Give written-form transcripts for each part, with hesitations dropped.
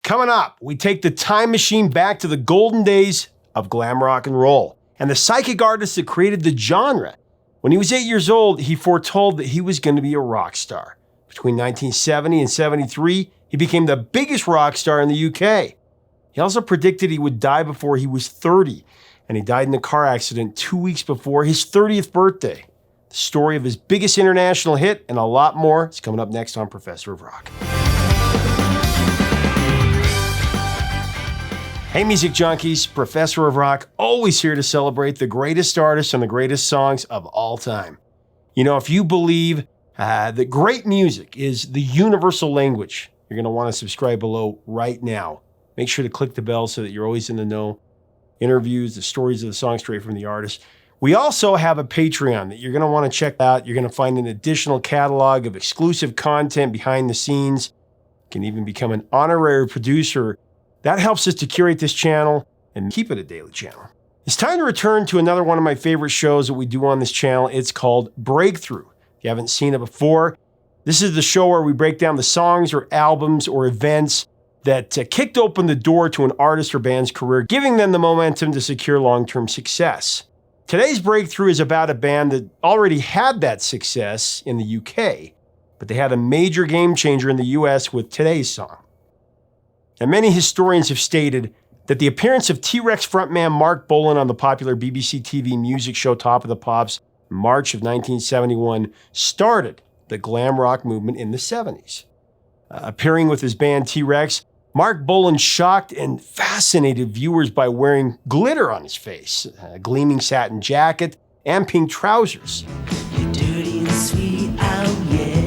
Coming up, we take the time machine back to the golden days of glam rock and roll and the psychic artist that created the genre. When he was 8 years old, he foretold that he was going to be a rock star. Between 1970 and 73, he became the biggest rock star in the UK. He also predicted he would die before he was 30, and he died in a car accident 2 weeks before his 30th birthday. The story of his biggest international hit and a lot more is coming up next on Professor of Rock. Hey music junkies, Professor of Rock, always here to celebrate the greatest artists and the greatest songs of all time. You know, if you believe that great music is the universal language, you're going to want to subscribe below right now. Make sure to click the bell so that you're always in the know. Interviews, the stories of the songs straight from the artist. We also have a Patreon that you're going to want to check out. You're going to find an additional catalog of exclusive content behind the scenes. You can even become an honorary producer. That helps us to curate this channel and keep it a daily channel. It's time to return to another one of my favorite shows that we do on this channel. It's called Breakthrough. If you haven't seen it before, this is the show where we break down the songs or albums or events that kicked open the door to an artist or band's career, giving them the momentum to secure long-term success. Today's Breakthrough is about a band that already had that success in the UK, but they had a major game changer in the US with today's song. And many historians have stated that the appearance of T-Rex frontman Marc Bolan on the popular BBC TV music show Top of the Pops in March of 1971 started the glam rock movement in the 70s. Appearing with his band T-Rex, Marc Bolan shocked and fascinated viewers by wearing glitter on his face, a gleaming satin jacket, and pink trousers. You're dirty and sweet, oh yeah.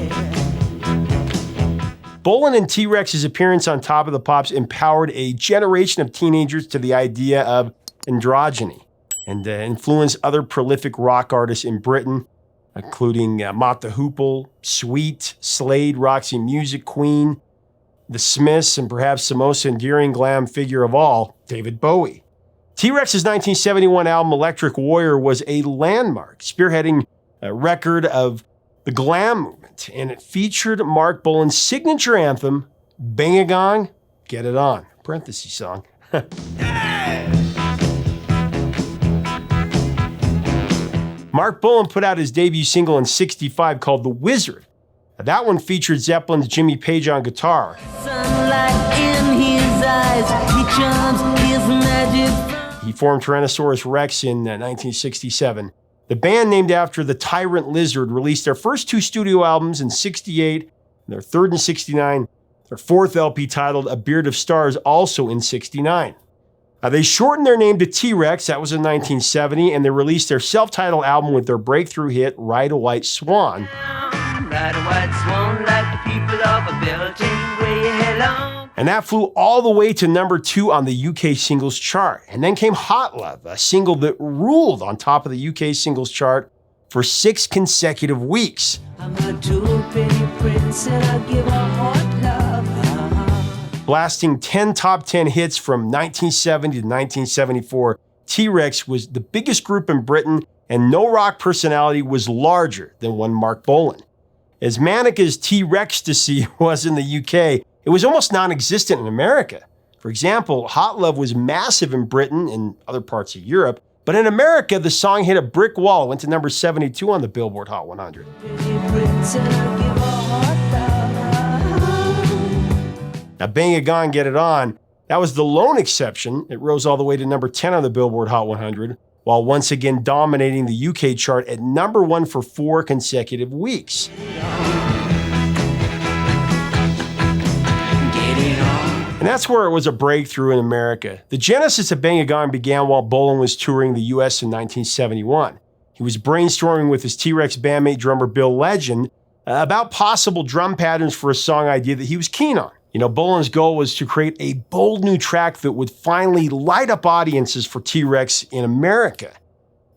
Bolan and T-Rex's appearance on Top of the Pops empowered a generation of teenagers to the idea of androgyny and influenced other prolific rock artists in Britain, including Mott the Hoople, Sweet, Slade, Roxy Music Queen, The Smiths, and perhaps the most endearing glam figure of all, David Bowie. T-Rex's 1971 album Electric Warrior was a landmark, spearheading a record of the glam movement, and it featured Marc Bolan's signature anthem, Bang A Gong, Get It On, parentheses song. Marc Bolan put out his debut single in '65 called The Wizard. That one featured Zeppelin's Jimmy Page on guitar. Sunlight in his eyes, he charms his magic. He formed Tyrannosaurus Rex in 1967. The band, named after the tyrant lizard, released their first two studio albums in '68, and their third in '69, their fourth LP titled A Beard of Stars also in '69. They shortened their name to T-Rex, that was in 1970, and they released their self-titled album with their breakthrough hit, Ride a White Swan. Ride a white swan like the people of a belting way along. And that flew all the way to number 2 on the UK singles chart. And then came Hot Love, a single that ruled on top of the UK singles chart for 6 consecutive weeks. I'm a two-penny prince and I give a hot love. Blasting 10 top 10 hits from 1970 to 1974, T-Rex was the biggest group in Britain, and no rock personality was larger than one Marc Bolan. As manic as T-Rextasy was in the UK, it was almost non-existent in America. For example, Hot Love was massive in Britain and other parts of Europe, but in America, the song hit a brick wall. It went to number 72 on the Billboard Hot 100. Now, Bang A Gong, Get It On, that was the lone exception. It rose all the way to number 10 on the Billboard Hot 100, while once again dominating the UK chart at number 1 for 4 consecutive weeks. And that's where it was a breakthrough in America. The genesis of Bang A Gong began while Bolan was touring the US in 1971. He was brainstorming with his T-Rex bandmate drummer Bill Legend about possible drum patterns for a song idea that he was keen on. You know, Bolan's goal was to create a bold new track that would finally light up audiences for T-Rex in America.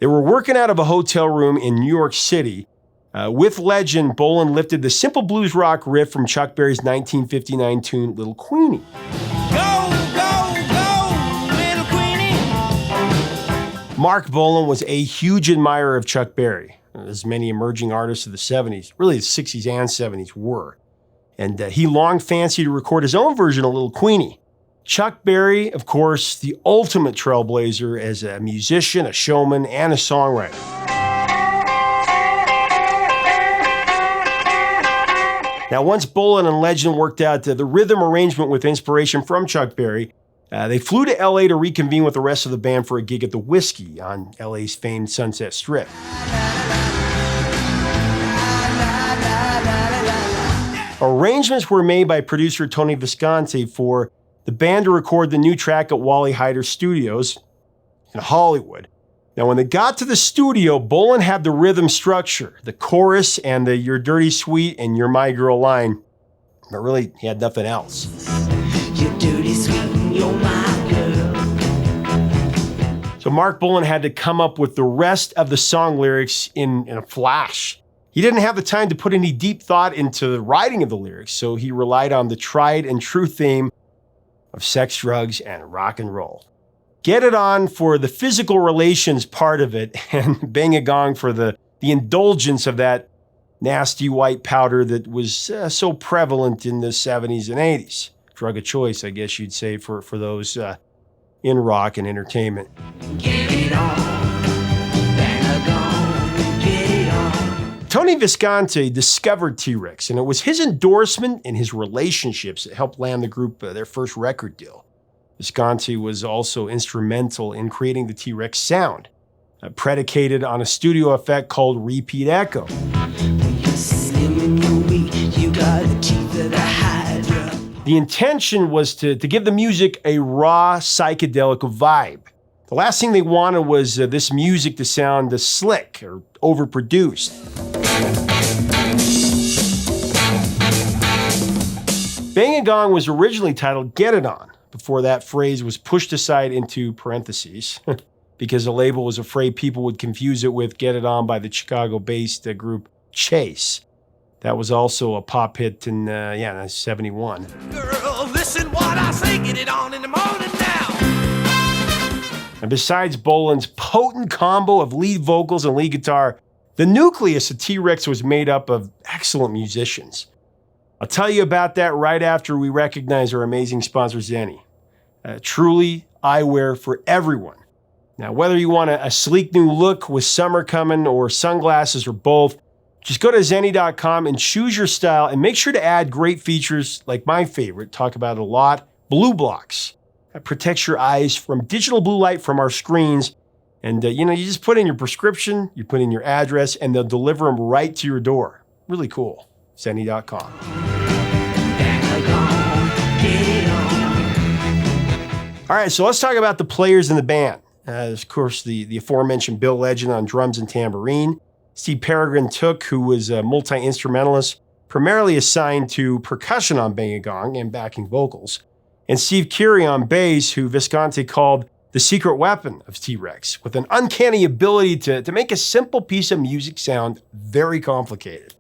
They were working out of a hotel room in New York City. With Legend, Bolan lifted the simple blues rock riff from Chuck Berry's 1959 tune, Little Queenie. Go, go, go, Little Queenie! Marc Bolan was a huge admirer of Chuck Berry, as many emerging artists of the 70s, really the 60s and 70s were. And he long fancied to record his own version of Little Queenie. Chuck Berry, of course, the ultimate trailblazer as a musician, a showman, and a songwriter. Now, once Bolan and Legend worked out the rhythm arrangement with inspiration from Chuck Berry, they flew to LA to reconvene with the rest of the band for a gig at the Whiskey on LA's famed Sunset Strip. Arrangements were made by producer Tony Visconti for the band to record the new track at Wally Heider's studios in Hollywood. Now, when they got to the studio, Bolan had the rhythm structure, the chorus, and the "You're Dirty Sweet" and "You're My Girl" line, but really, he had nothing else. You're dirty sweet and you're my girl. So Marc Bolan had to come up with the rest of the song lyrics in a flash. He didn't have the time to put any deep thought into the writing of the lyrics, so he relied on the tried and true theme of sex, drugs, and rock and roll. Get It On for the physical relations part of it, and Bang A Gong for the indulgence of that nasty white powder that was so prevalent in the 70s and 80s. Drug of choice, I guess you'd say, for those in rock and entertainment. Get it on, Bang A Gong, get it on. Tony Visconti discovered T-Rex, and it was his endorsement and his relationships that helped land the group their first record deal. Visconti was also instrumental in creating the T-Rex sound, predicated on a studio effect called repeat echo. The intention was to give the music a raw, psychedelic vibe. The last thing they wanted was this music to sound slick or overproduced. Bang A Gong was originally titled Get It On, before that phrase was pushed aside into parentheses because the label was afraid people would confuse it with Get It On by the Chicago-based group Chase. That was also a pop hit in 71. Girl, listen what I say, get it on in the morning now. And besides Bolan's potent combo of lead vocals and lead guitar, the nucleus of T-Rex was made up of excellent musicians. I'll tell you about that right after we recognize our amazing sponsor, Zenni. Truly eyewear for everyone. Now, whether you want a sleek new look with summer coming or sunglasses or both, just go to Zenni.com and choose your style and make sure to add great features like my favorite, talk about it a lot, Blue Blocks. That protects your eyes from digital blue light from our screens. And, you just put in your prescription, you put in your address, and they'll deliver them right to your door. Really cool. Zenni.com. All right, so let's talk about the players in the band. Of course, the aforementioned Bill Legend on drums and tambourine. Steve Peregrine Took, who was a multi-instrumentalist, primarily assigned to percussion on Bang A Gong and backing vocals. And Steve Curie on bass, who Visconti called the secret weapon of T-Rex, with an uncanny ability to make a simple piece of music sound very complicated.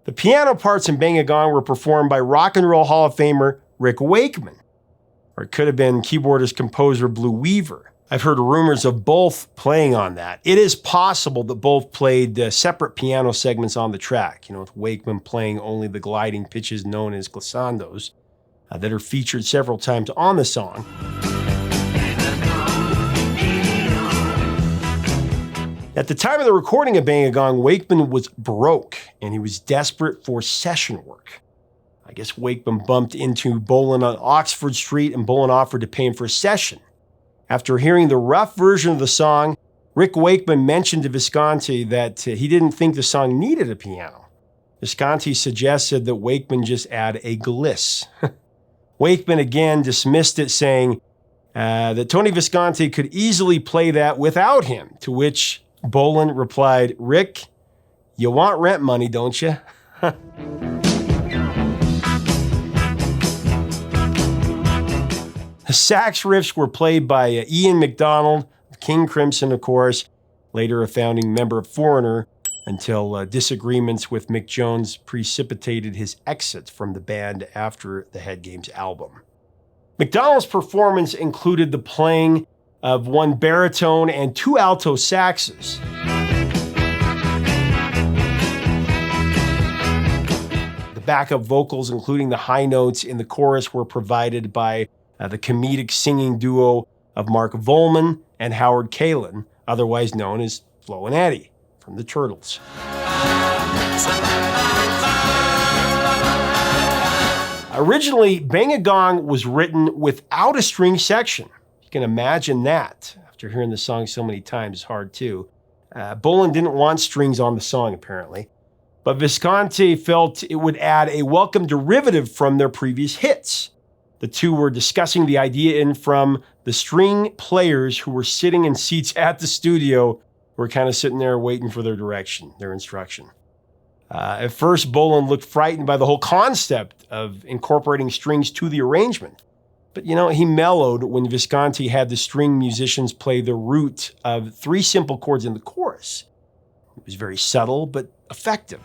The piano parts in Bang A Gong were performed by Rock and Roll Hall of Famer Rick Wakeman. Or it could have been keyboardist-composer Blue Weaver. I've heard rumors of both playing on that. It is possible that both played separate piano segments on the track, with Wakeman playing only the gliding pitches known as glissandos that are featured several times on the song. At the time of the recording of Bang A Gong, Wakeman was broke, and he was desperate for session work. I guess Wakeman bumped into Bolan on Oxford Street, and Bolan offered to pay him for a session. After hearing the rough version of the song, Rick Wakeman mentioned to Visconti that he didn't think the song needed a piano. Visconti suggested that Wakeman just add a gliss. Wakeman again dismissed it, saying that Tony Visconti could easily play that without him, to which Bolan replied, "Rick, you want rent money, don't you?" The sax riffs were played by Ian MacDonald of King Crimson, of course, later a founding member of Foreigner, until disagreements with Mick Jones precipitated his exit from the band after the Head Games album. MacDonald's performance included the playing of one baritone and two alto saxes. The backup vocals, including the high notes in the chorus, were provided by the comedic singing duo of Marc Volman and Howard Kalin, otherwise known as Flo and Eddie from the Turtles. Originally, Bang A Gong was written without a string section. You can imagine that. After hearing the song so many times, it's hard too. Bolan didn't want strings on the song, apparently. But Visconti felt it would add a welcome derivative from their previous hits. The two were discussing the idea in from the string players who were sitting in seats at the studio were kind of sitting there waiting for their direction, their instruction. At first, Bolan looked frightened by the whole concept of incorporating strings to the arrangement. But, he mellowed when Visconti had the string musicians play the root of 3 simple chords in the chorus. It was very subtle, but effective.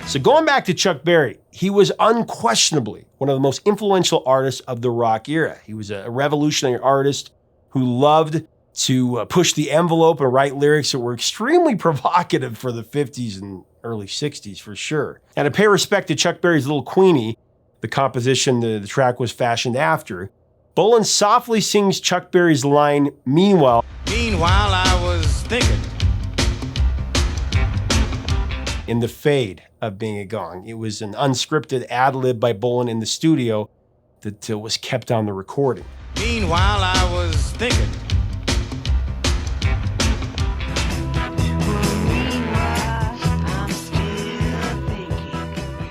So going back to Chuck Berry, he was unquestionably one of the most influential artists of the rock era. He was a revolutionary artist who loved to push the envelope and write lyrics that were extremely provocative for the 50s and early 60s for sure. And to pay respect to Chuck Berry's Little Queenie, the composition the track was fashioned after, Bolan softly sings Chuck Berry's line, Meanwhile, I was thinking. In the fade of Bang A Gong. It was an unscripted ad-lib by Bolan in the studio that was kept on the recording. Meanwhile, I was thinking.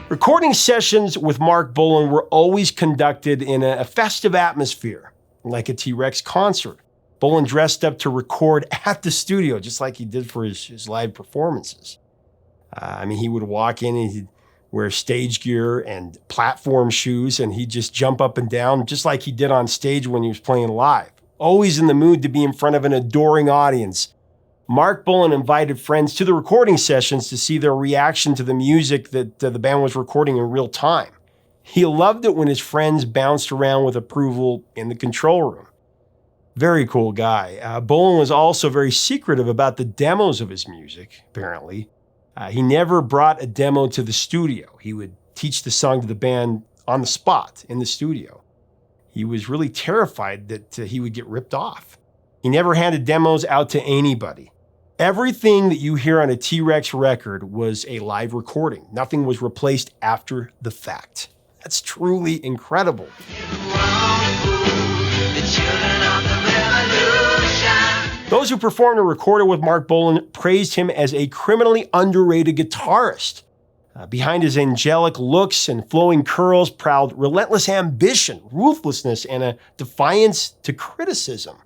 Recording sessions with Marc Bolan were always conducted in a festive atmosphere, like a T-Rex concert. Bolan dressed up to record at the studio, just like he did for his live performances. He would walk in and he'd wear stage gear and platform shoes, and he'd just jump up and down, just like he did on stage when he was playing live. Always in the mood to be in front of an adoring audience. Marc Bolan invited friends to the recording sessions to see their reaction to the music that the band was recording in real time. He loved it when his friends bounced around with approval in the control room. Very cool guy. Bolan was also very secretive about the demos of his music, apparently. He never brought a demo to the studio. He would teach the song to the band on the spot in the studio. He was really terrified that he would get ripped off. He never handed demos out to anybody. Everything that you hear on a T-Rex record was a live recording. Nothing was replaced after the fact. That's truly incredible. Those who performed and recorded with Marc Bolan praised him as a criminally underrated guitarist. Behind his angelic looks and flowing curls prowled relentless ambition, ruthlessness, and a defiance to criticism.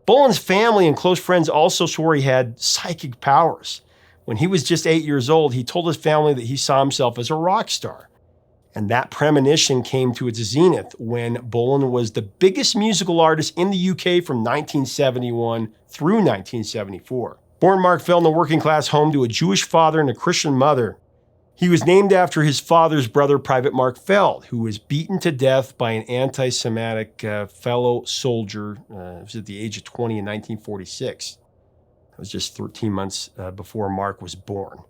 Bolan's family and close friends also swore he had psychic powers. When he was just 8 years old, he told his family that he saw himself as a rock star. And that premonition came to its zenith when Bolan was the biggest musical artist in the UK from 1971 through 1974. Born Marc fell in a working class home to a Jewish father and a Christian mother. He was named after his father's brother, Private Marc Feld, who was beaten to death by an anti-Semitic fellow soldier. It was at the age of 20 in 1946. That was just 13 months before Marc was born.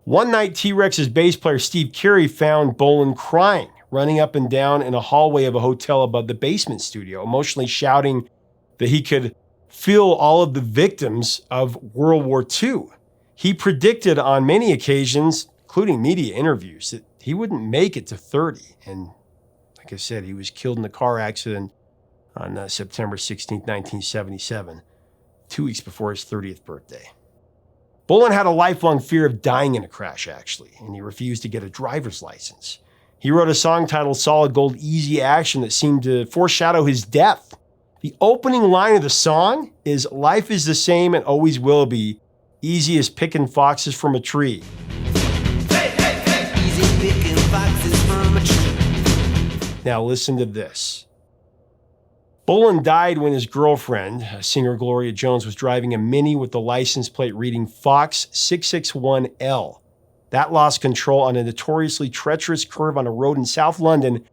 One night, T-Rex's bass player Steve Carey found Bolan crying, running up and down in a hallway of a hotel above the basement studio, emotionally shouting that he could feel all of the victims of World War II. He predicted on many occasions, including media interviews, that he wouldn't make it to 30. And like I said, he was killed in a car accident on September 16, 1977, 2 weeks before his 30th birthday. Bolan had a lifelong fear of dying in a crash, actually, and he refused to get a driver's license. He wrote a song titled Solid Gold Easy Action that seemed to foreshadow his death. The opening line of the song is, "Life is the same and always will be, easy as picking foxes from a tree." Now listen to this. Bolan died when his girlfriend, singer Gloria Jones, was driving a Mini with the license plate reading Fox 661L. That lost control on a notoriously treacherous curve on a road in South London,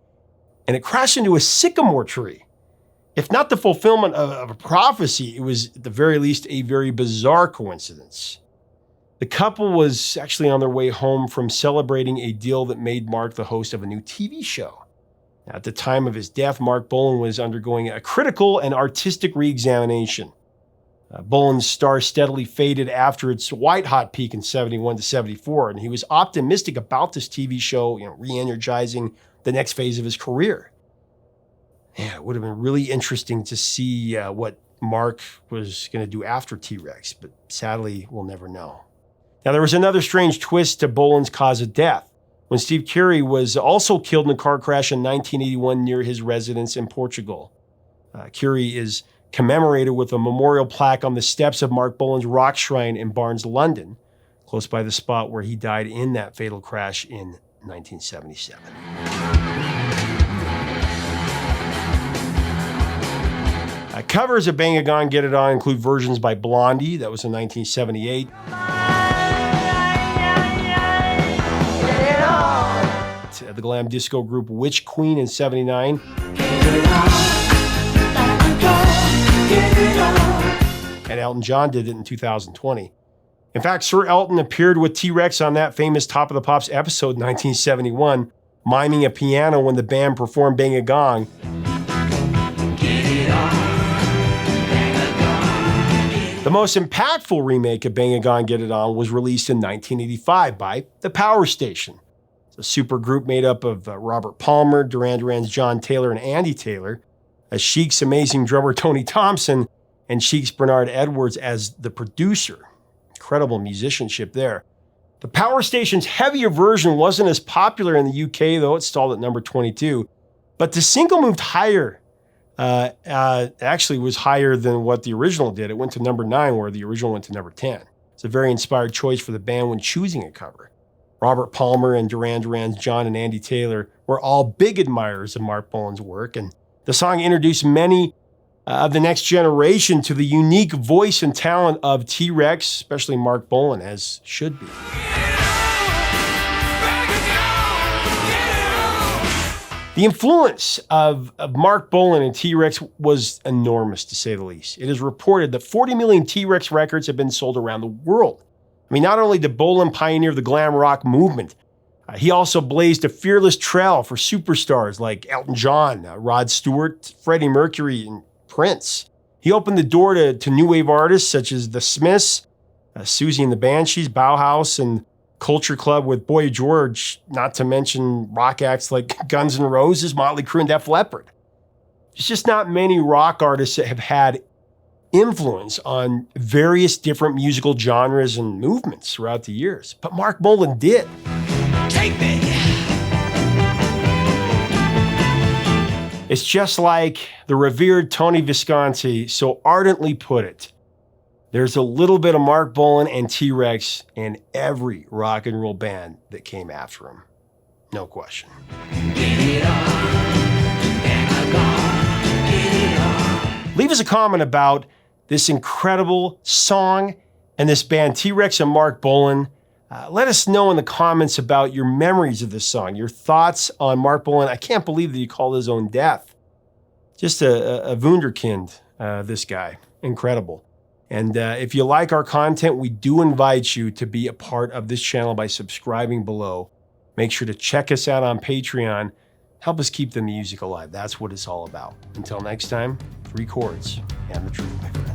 and it crashed into a sycamore tree. If not the fulfillment of a prophecy, it was at the very least a very bizarre coincidence. The couple was actually on their way home from celebrating a deal that made Marc the host of a new TV show. At the time of his death, Marc Bolan was undergoing a critical and artistic re-examination. Bolan's star steadily faded after its white-hot peak in 71 to 74, and he was optimistic about this TV show, re-energizing the next phase of his career. Yeah, it would have been really interesting to see what Marc was going to do after T-Rex, but sadly, we'll never know. Now, there was another strange twist to Bolan's cause of death. When Steve Curry was also killed in a car crash in 1981 near his residence in Portugal. Curry is commemorated with a memorial plaque on the steps of Marc Bolan's rock shrine in Barnes, London, close by the spot where he died in that fatal crash in 1977. Covers of Bang A Gong, Get It On include versions by Blondie, that was in 1978. The glam disco group Witch Queen in 79. And Elton John did it in 2020. In fact, Sir Elton appeared with T-Rex on that famous Top of the Pops episode in 1971, miming a piano when the band performed Bang A Gong. The most impactful remake of Bang A Gong, Get It On was released in 1985 by The Power Station. It's a super group made up of Robert Palmer, Duran Duran's John Taylor, and Andy Taylor, as Chic's amazing drummer Tony Thompson, and Chic's Bernard Edwards as the producer. Incredible musicianship there. The Power Station's heavier version wasn't as popular in the UK, though. It stalled at number 22. But the single moved higher. Actually was higher than what the original did. It went to number 9, where the original went to number 10. It's a very inspired choice for the band when choosing a cover. Robert Palmer and Duran Duran's John and Andy Taylor were all big admirers of Marc Bolan's work, and the song introduced many of the next generation to the unique voice and talent of T-Rex, especially Marc Bolan, as should be. The influence of Marc Bolan and T-Rex was enormous, to say the least. It is reported that 40 million T-Rex records have been sold around the world. I mean, not only did Bolan pioneer the glam rock movement, he also blazed a fearless trail for superstars like Elton John, Rod Stewart, Freddie Mercury, and Prince. He opened the door to new wave artists such as The Smiths, Susie and the Banshees, Bauhaus, and Culture Club with Boy George, not to mention rock acts like Guns N' Roses, Motley Crue, and Def Leppard. There's just not many rock artists that have had influence on various different musical genres and movements throughout the years. But Marc Bolan did. Take me. It's just like the revered Tony Visconti so ardently put it. There's a little bit of Marc Bolan and T-Rex in every rock and roll band that came after him. No question. Leave us a comment about this incredible song and this band, T-Rex and Marc Bolan. Let us know in the comments about your memories of this song, your thoughts on Marc Bolan. I can't believe that he called his own death. Just a wunderkind, this guy. Incredible. And if you like our content, we do invite you to be a part of this channel by subscribing below. Make sure to check us out on Patreon. Help us keep the music alive. That's what it's all about. Until next time, 3 chords and the truth, my friend.